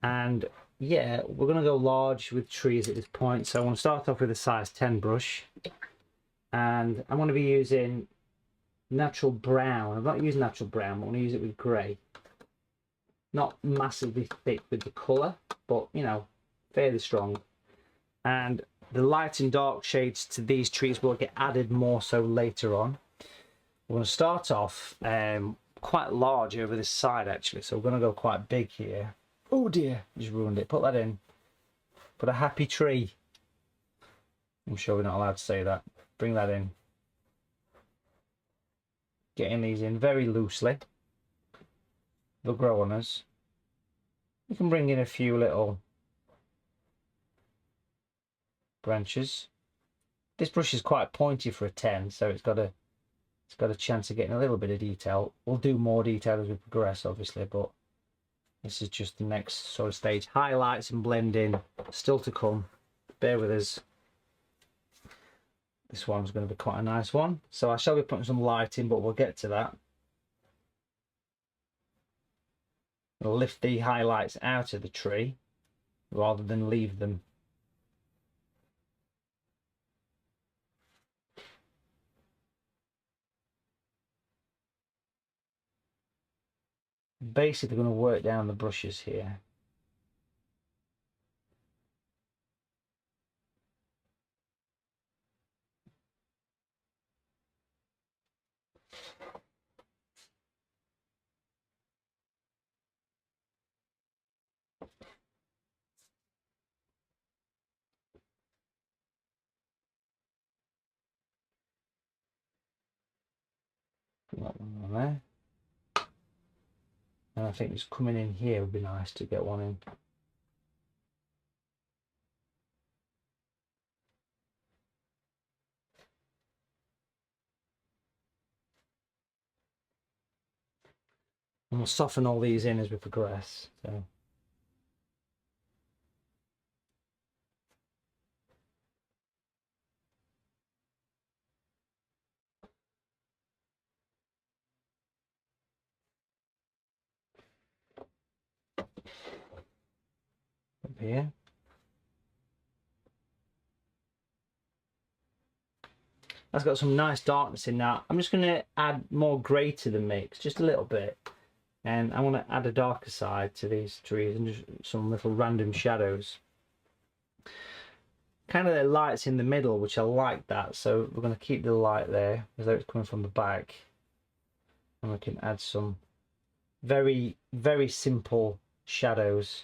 And yeah, we're going to go large with trees at this point. So I want to start off with a size 10 brush. And I'm going to be using natural brown. I'm not using natural brown, I'm going to use it with grey. Not massively thick with the colour, but you know, fairly strong. And the light and dark shades to these trees will get added more so later on. We're going to start off quite large over this side actually, so we're going to go quite big here. Oh dear, just ruined it. Put that in. Put a happy tree. I'm sure we're not allowed to say that. Bring that in. Getting these in very loosely. They'll grow on us. We can bring in a few little branches. This brush is quite pointy for a 10, so it's got a chance of getting a little bit of detail. We'll do more detail as we progress, obviously, but this is just the next sort of stage. Highlights and blending still to come. Bear with us. This one's going to be quite a nice one. So I shall be putting some light in, but we'll get to that. We'll lift the highlights out of the tree rather than leave them. Basically going to work down the brushes here. Put that one on there. And I think just coming in here would be nice to get one in. And we'll soften all these in as we progress. So. Up here. That's got some nice darkness in that. I'm just going to add more grey to the mix, just a little bit. And I want to add a darker side to these trees and just some little random shadows. Kind of the lights in the middle, which I like that. So we're going to keep the light there as though it's coming from the back. And we can add some very, very simple shadows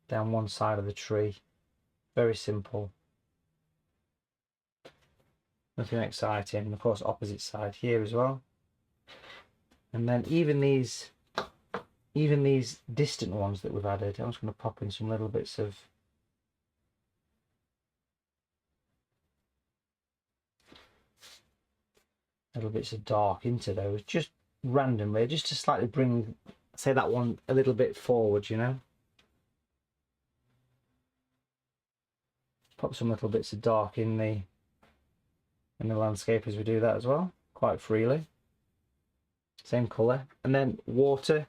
down one side of the tree. Very simple. Nothing exciting. And of course, opposite side here as well. And then even these distant ones that we've added, I'm just going to pop in some little bits of dark into those, just randomly, just to slightly bring, say, that one a little bit forward, you know. Pop some little bits of dark in the landscape as we do that as well, quite freely. Same colour. And then water.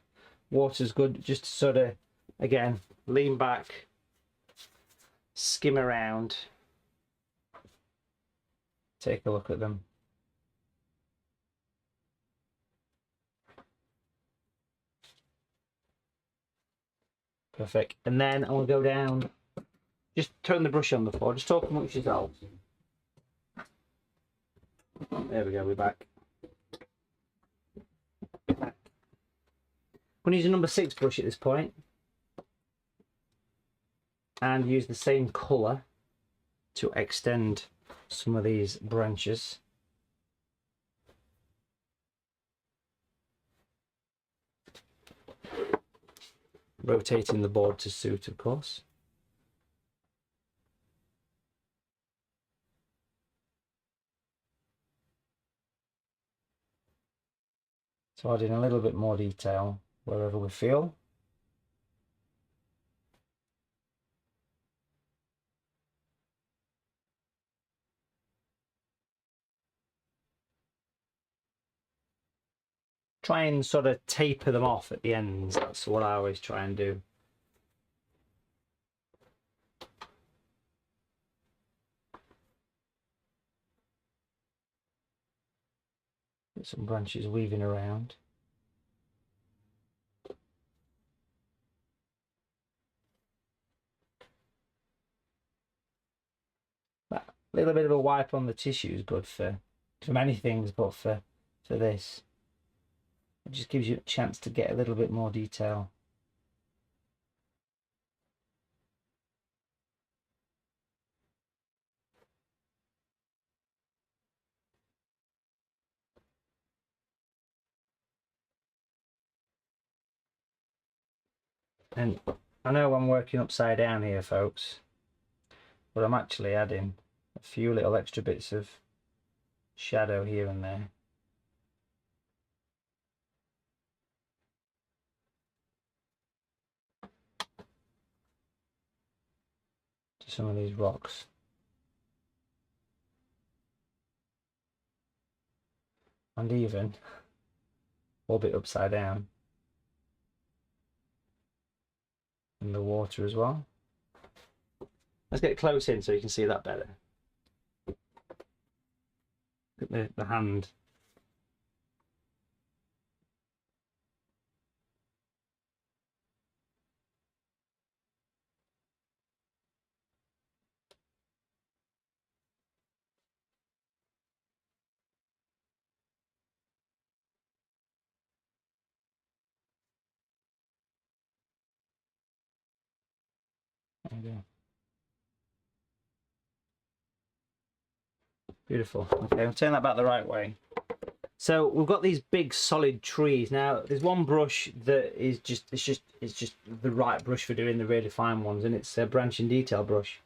Water's good, just to sort of, again, lean back, skim around, take a look at them. Perfect. And then I will go down, just turn the brush on the floor, just talk amongst yourselves. There we go, we're back. I'm going to use a number 6 brush at this point and use the same colour to extend some of these branches. Rotating the board to suit, of course. So adding a little bit more detail wherever we feel. Try and sort of taper them off at the ends. That's what I always try and do. Get some branches weaving around. That little bit of a wipe on the tissue is good for many things, but for this, it just gives you a chance to get a little bit more detail. And I know I'm working upside down here, folks, but I'm actually adding a few little extra bits of shadow here and there. To some of these rocks. And even a little bit upside down in the water as well. Let's get close in so you can see that better. Look at the hand. There you go. Beautiful. Okay, I'll turn that back the right way. So we've got these big solid trees. Now there's one brush that is just the right brush for doing the really fine ones, and it's a branch and detail brush.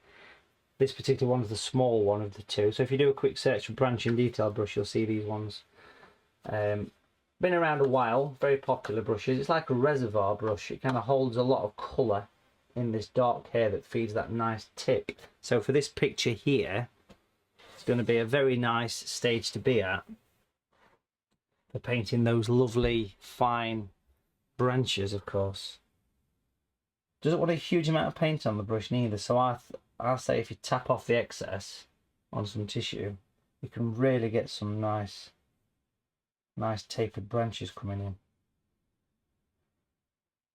This particular one's the small one of the two. So if you do a quick search for branch and detail brush, you'll see these ones. Been around a while, very popular brushes. It's like a reservoir brush. It kind of holds a lot of colour in this dark hair that feeds that nice tip. So for this picture here, it's going to be a very nice stage to be at for painting those lovely fine branches, of course. Doesn't want a huge amount of paint on the brush neither, so I'll say if you tap off the excess on some tissue, you can really get some nice tapered branches coming in.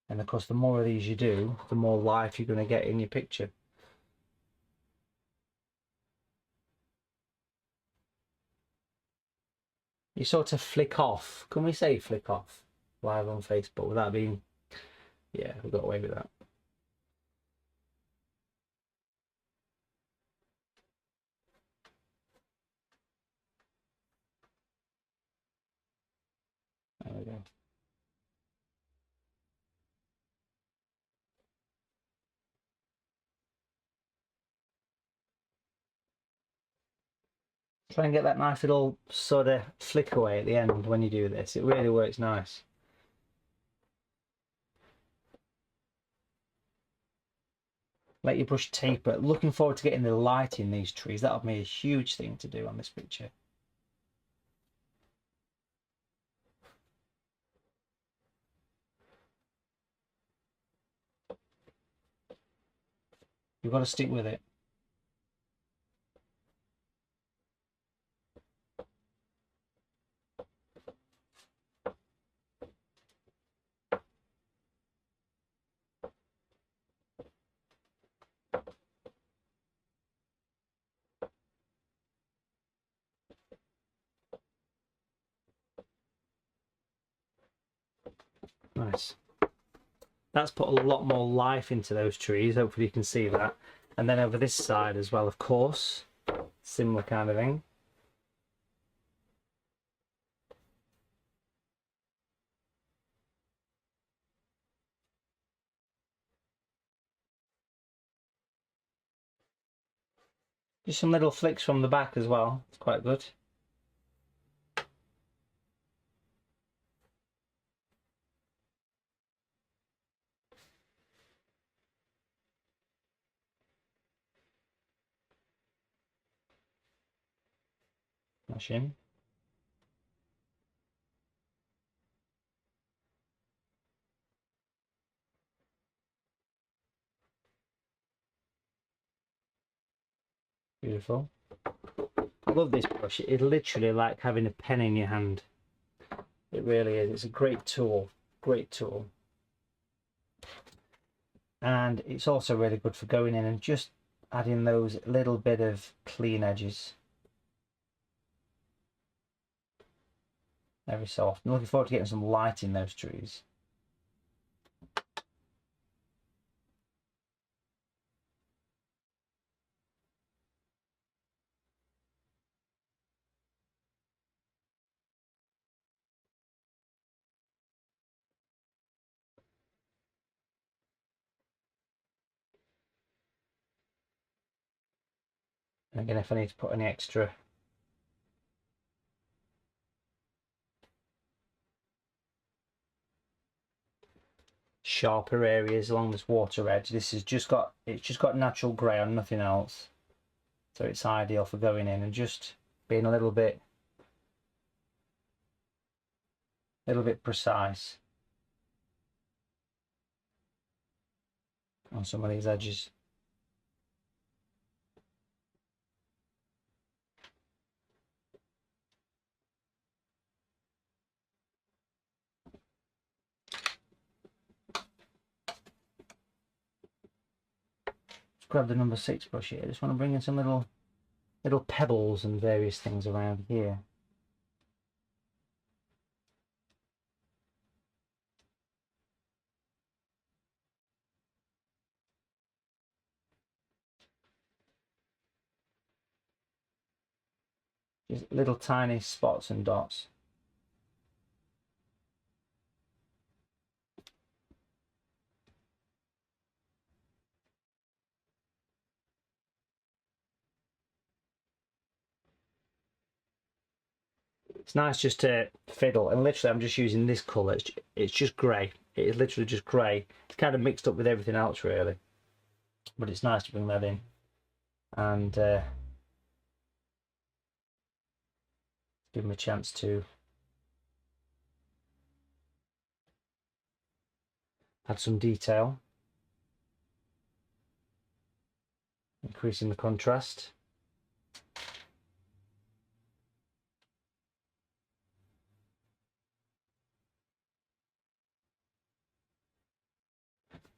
And of course, the more of these you do, the more life you're going to get in your picture. You sort of flick off. Can we say flick off live on Facebook without being... Yeah, we got away with that. There we go. Try and get that nice little sort of flick away at the end when you do this. It really works nice. Let your brush taper. Looking forward to getting the light in these trees. That'll be a huge thing to do on this picture. You've got to stick with it. Nice. That's put a lot more life into those trees. Hopefully you can see that. And then over this side as well, of course, similar kind of thing. Just some little flicks from the back as well. It's quite good. Mash in. Beautiful. I love this brush. It's literally like having a pen in your hand. It really is. It's a great tool. Great tool. And it's also really good for going in and just adding those little bit of clean edges. Every so often. Looking forward to getting some light in those trees. And again, if I need to put any extra sharper areas along this water edge, it's just got natural grey on, nothing else. So it's ideal for going in and just being a little bit precise on some of these edges. Grab the number 6 brush here. I just want to bring in some little pebbles and various things around here. Just little tiny spots and dots. It's nice just to fiddle, and literally I'm just using this colour. It's just grey. It is literally just grey. It's kind of mixed up with everything else really, but it's nice to bring that in and give them a chance to add some detail, increasing the contrast.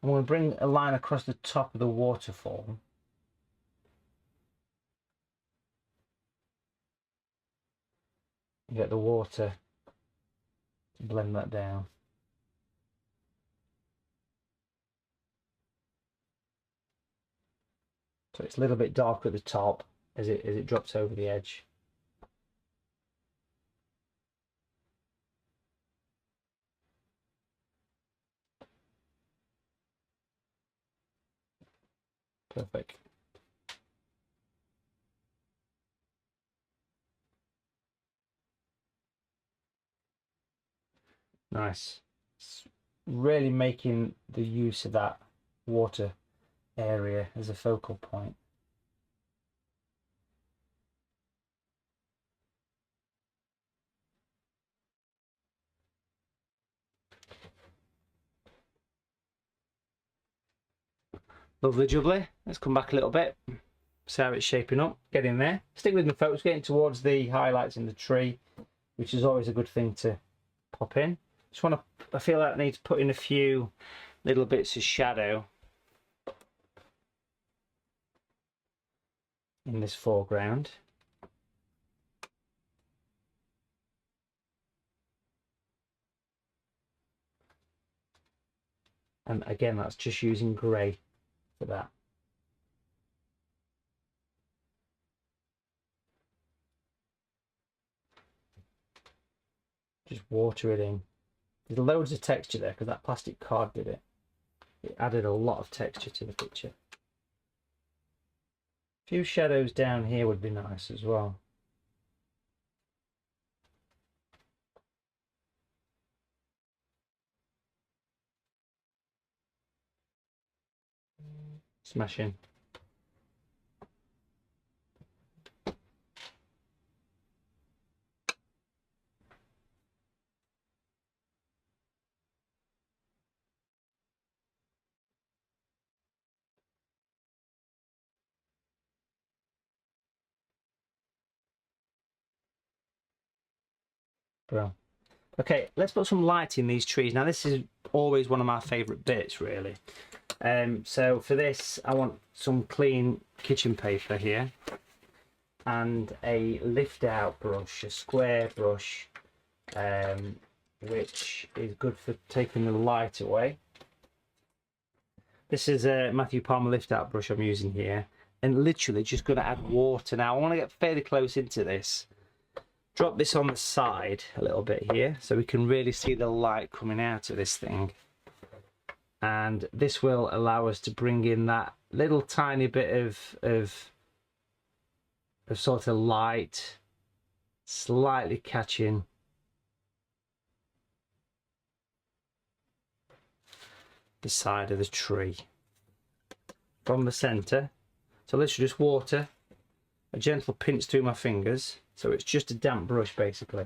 I'm going to bring a line across the top of the waterfall. And get the water to blend that down. So it's a little bit darker at the top as it drops over the edge. Perfect. Nice. It's really making the use of that water area as a focal point. Lovely jubbly. Let's come back a little bit. See how it's shaping up. Get in there. Stick with me, folks. Getting towards the highlights in the tree, which is always a good thing to pop in. Just want to, I feel like I need to put in a few little bits of shadow in this foreground. And again, that's just using grey for that. Just water it in. There's loads of texture there because that plastic card did it. It added a lot of texture to the picture. A few shadows down here would be nice as well. Smashing. Bro. Okay, let's put some light in these trees. Now this is always one of my favourite bits, really. So for this, I want some clean kitchen paper here and a lift out brush, a square brush, which is good for taking the light away. This is a Matthew Palmer lift out brush I'm using here, and literally just going to add water. Now I want to get fairly close into this. Drop this on the side a little bit here so we can really see the light coming out of this thing. And this will allow us to bring in that little tiny bit of sort of light, slightly catching the side of the tree from the center. So literally just water, a gentle pinch through my fingers, so it's just a damp brush basically.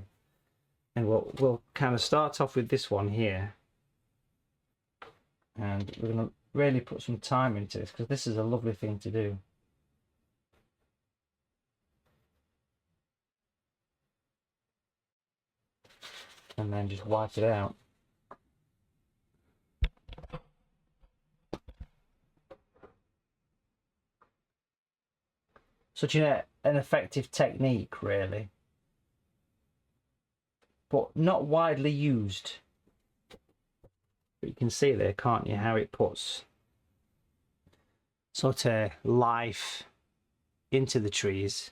And we'll kind of start off with this one here, and we're going to really put some time into this because this is a lovely thing to do. And then just wipe it out. Such an effective technique, really, but not widely used. But you can see there, can't you, how it puts sort of life into the trees.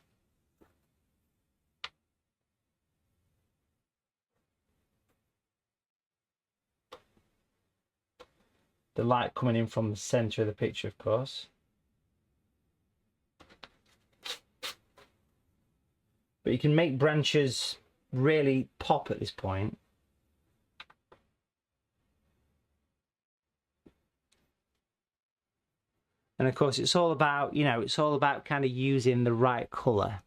The light coming in from the center of the picture, of course. But you can make branches really pop at this point. And of course, it's all about, you know, it's all about kind of using the right colour.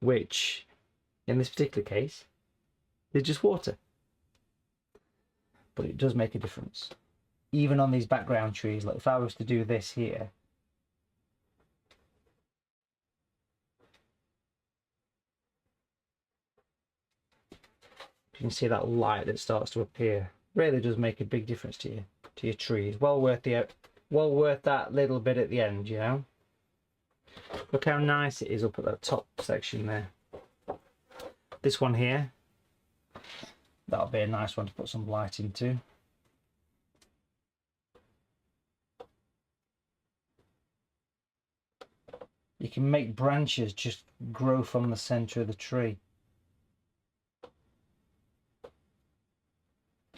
Which, in this particular case, is just water. But it does make a difference. Even on these background trees, like if I was to do this here, you can see that light that starts to appear. Really does make a big difference to your trees. Well worth that little bit at the end, you know. Look how nice it is up at that top section there. This one here, that'll be a nice one to put some light into. You can make branches just grow from the center of the tree.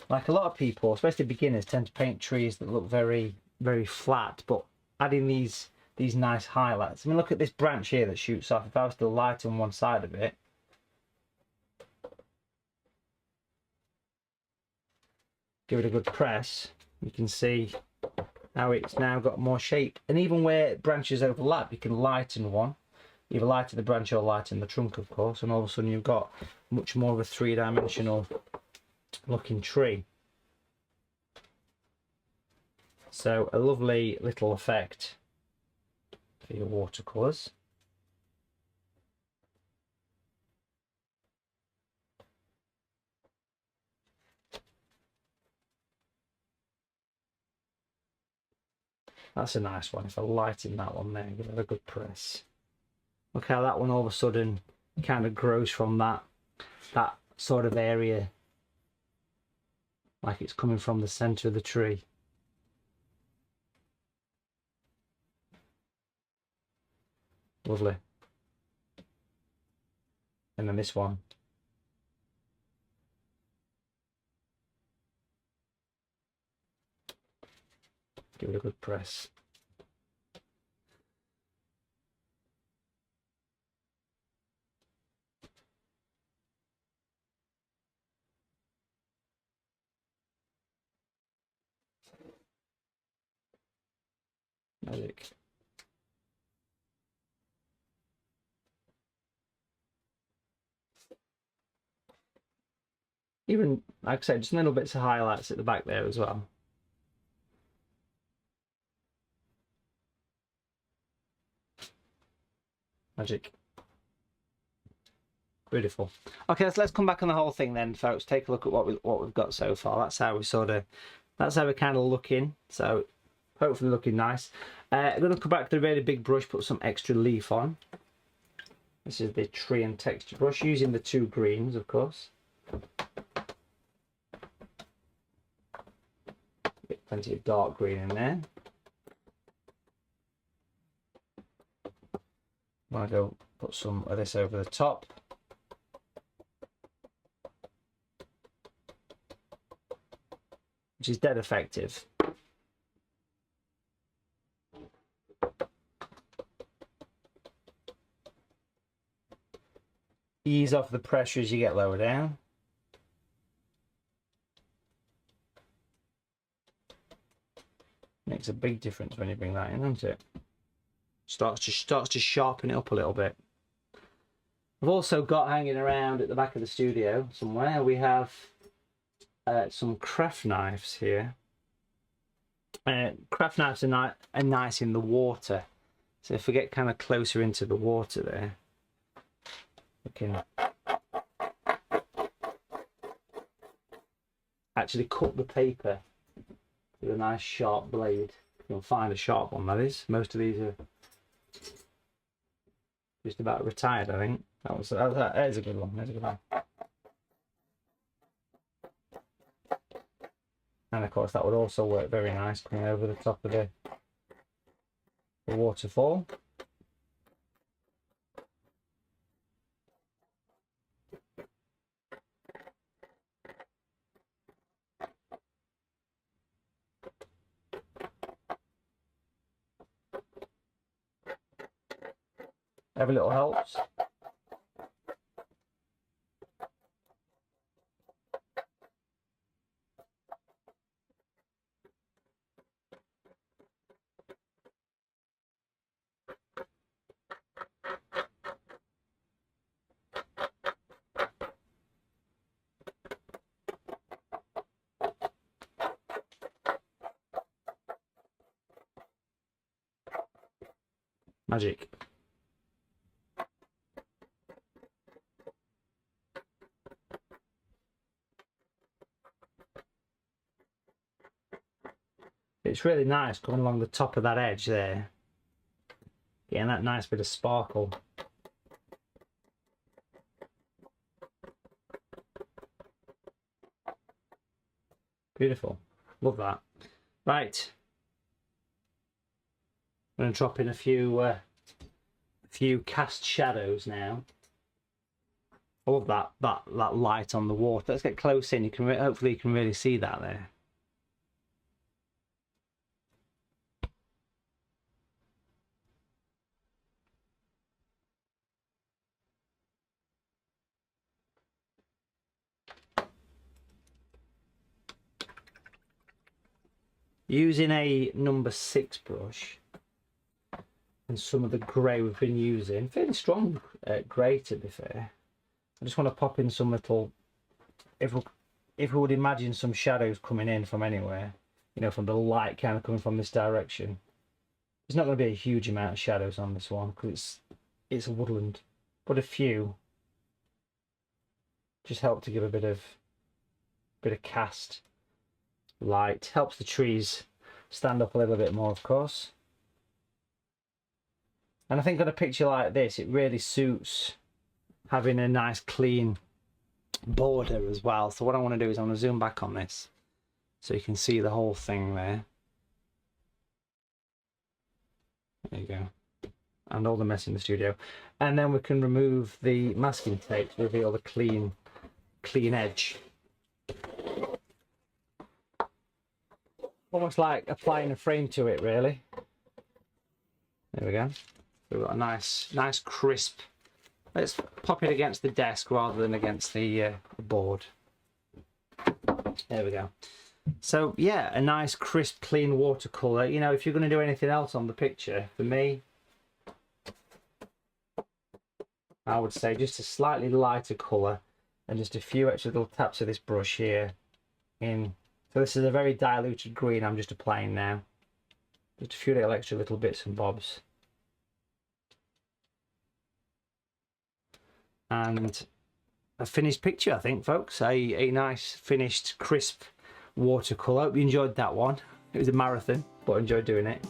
Like a lot of people, especially beginners, tend to paint trees that look very, very flat, but adding these these nice highlights. I mean, look at this branch here that shoots off. If I was to light on one side of it, give it a good press, you can see how it's now got more shape. And even where branches overlap, you can lighten one, either lighten the branch or lighten the trunk, of course, and all of a sudden you've got much more of a three-dimensional looking tree. So a lovely little effect for your watercolours. That's a nice one. If I lighten that one there, give it a good press. Look how that one all of a sudden kind of grows from that sort of area, like it's coming from the centre of the tree. Lovely. And then this one. Give it a good press. Magic. Even, like I said, just little bits of highlights at the back there as well. Magic. Beautiful. Okay, so let's come back on the whole thing then, folks. Take a look at what we've got so far. That's how we're kind of looking. So hopefully looking nice. I'm going to come back to the really big brush, put some extra leaf on. This is the tree and texture brush, using the two greens, of course. Get plenty of dark green in there. I'm going to go put some of this over the top. Which is dead effective. Ease off the pressure as you get lower down. Makes a big difference when you bring that in, doesn't it? Starts to sharpen it up a little bit. I've also got hanging around at the back of the studio somewhere, we have some craft knives here. Craft knives are nice in the water. So if we get kind of closer into the water there, we can actually cut the paper with a nice sharp blade. You'll find a sharp one, that is. Most of these are just about retired, I think. That is a good one. There's a good one. And of course that would also work very nice coming over the top of the waterfall. Every little helps. Magic. It's really nice coming along the top of that edge there. Getting that nice bit of sparkle. Beautiful. Love that. Right. I'm going to drop in a few cast shadows now. I love that light on the water. Let's get close in. Hopefully you can really see that there. Using a number 6 brush and some of the grey we've been using, fairly strong grey to be fair. I just want to pop in some little, if we would imagine some shadows coming in from anywhere, you know, from the light kind of coming from this direction. There's not going to be a huge amount of shadows on this one because it's a woodland, but a few just help to give a bit of cast light. Helps the trees stand up a little bit more, of course. And I think on a picture like this, it really suits having a nice clean border as well. So what I want to do is I want to zoom back on this so you can see the whole thing there. There you go. And all the mess in the studio. And then we can remove the masking tape to reveal the clean edge. Almost like applying a frame to it, really. There we go. We've got a nice crisp. Let's pop it against the desk rather than against the board. There we go. So yeah, a nice crisp clean watercolor. You know, if you're going to do anything else on the picture, for me, I would say just a slightly lighter color and just a few extra little taps of this brush here in. So this is a very diluted green I'm just applying now. Just a few little extra little bits and bobs. And a finished picture, I think, folks. A nice finished crisp watercolor. Hope you enjoyed that one. It was a marathon, but I enjoyed doing it.